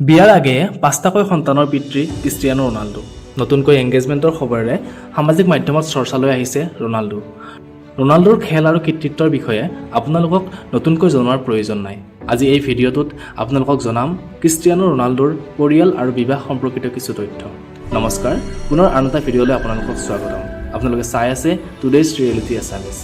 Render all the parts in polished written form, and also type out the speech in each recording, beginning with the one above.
বিয়াৰ আগে ৫টাকৈ সন্তানৰ পিতৃ ক্ৰিষ্টিয়ানো ৰনাল্ডো নতুনকৈ এংগেজমেণ্টৰ খবৰেৰে সামাজিক মাধ্যমত চৰ্চালৈ আহিছে ৰনাল্ডোৰ খেল আৰু কৃতিত্বৰ বিষয়ে আপোনালোকক নতুনকৈ জনোৱাৰ প্ৰয়োজন নাই। আজি এই ভিডিঅ'টোত আপোনালোকক জনাম ক্ৰিষ্টিয়ানো ৰনাল্ডোৰ পৰিয়াল আৰু বিবাহ সম্পৰ্কিত কিছু তথ্য। নমস্কাৰ, পুনৰ আন এটা ভিডিঅ'লৈ আপোনালোকক স্বাগতম। আপোনালোকে চাই আছে টুডেজ ৰিয়েলিটি আছামিজ।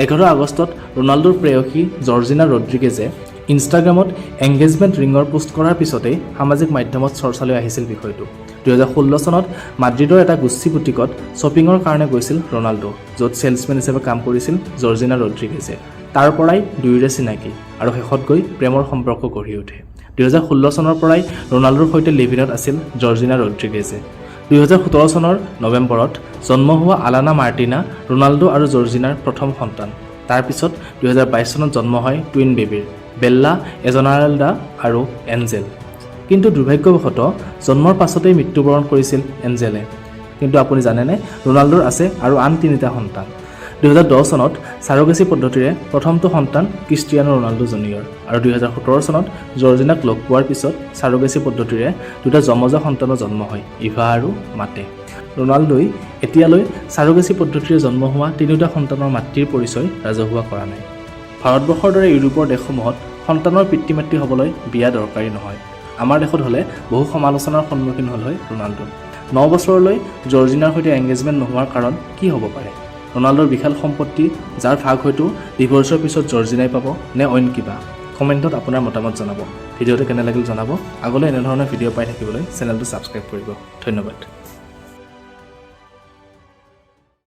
11 আগষ্টত ৰনাল্ডোৰ প্ৰেয়সী জৰ্জিনা ৰড্ৰিগেজে ইনষ্টাগ্ৰামত এংগেজমেণ্ট ৰিঙৰ পোষ্ট কৰাৰ পিছতেই সামাজিক মাধ্যমত চৰ্চালৈ আহিছিল বিষয়টো। 2016 চনত মাদ্ৰিদৰ এটা গুচ্ছি বুটিকত শ্বপিঙৰ কাৰণে গৈছিল ৰনাল্ডো, য'ত ছেলছমেন হিচাপে কাম কৰিছিল জৰ্জিনা ৰড্ৰিগেজে। তাৰ পৰাই দুয়োৰে চিনাকি আৰু শেষত গৈ প্ৰেমৰ সম্পৰ্ক গঢ়ি উঠে। 2016 চনৰ পৰাই ৰনাল্ডোৰ সৈতে লিভিনত আছিল জৰ্জিনা ৰড্ৰিগেজে। 2017 চনৰ নৱেম্বৰত জন্ম হোৱা আলানা মাৰ্টিনা ৰনাল্ডো আৰু জৰ্জিনাৰ প্ৰথম সন্তান। তাৰ পিছত 2022 চনত জন্ম হয় টুইন বেবীৰ বেল্লা এজনাৰেল্ডা আৰু এঞ্জেল। কিন্তু দুৰ্ভাগ্যবশতঃ জন্মৰ পাছতেই মৃত্যুবৰণ কৰিছিল এঞ্জেলে। কিন্তু আপুনি জানেনে, ৰনাল্ডোৰ আছে আৰু আন 3টা সন্তান। 2010 চনত চাৰগেচি পদ্ধতিৰে প্ৰথমটো সন্তান ক্ৰিষ্টিয়ানো ৰনাল্ডো জুনিয়ৰ আৰু 2017 চনত জৰ্জিনাক লগ পোৱাৰ পিছত চাৰগেচি পদ্ধতিৰে 2টা যমজা সন্তানৰ জন্ম হয়, ইভা আৰু মাতে। ৰনাল্ডোই এতিয়ালৈ চাৰগেচি পদ্ধতিৰে জন্ম হোৱা 3টা সন্তানৰ মাতৃৰ পৰিচয় ৰাজহুৱা কৰা নাই। ভাৰতবৰ্ষৰ দৰে ইউৰোপৰ দেশসমূহত সন্তানৰ পিতৃ মাতৃ হ'বলৈ বিয়া দৰকাৰী নহয়। আমাৰ দেশত হ'লে বহু সমালোচনাৰ সন্মুখীন হ'ল হয় ৰনাল্ডো। 9 বছৰলৈ জৰ্জিনাৰ সৈতে এংগেজমেণ্ট নোহোৱাৰ কাৰণ কি হ'ব পাৰে? ৰনাল্ডোৰ বিশাল সম্পত্তি, যাৰ ভাগ হয়তো ডিভৰ্চৰ পিছত জৰ্জিনাই পাব, নে অইন কিবা? কমেণ্টত আপোনাৰ মতামত জনাব। ভিডিঅ'টো কেনে লাগিল জনাব। আগলৈ এনেধৰণৰ ভিডিঅ' পাই থাকিবলৈ চেনেলটো ছাবস্ক্ৰাইব কৰিব। ধন্যবাদ।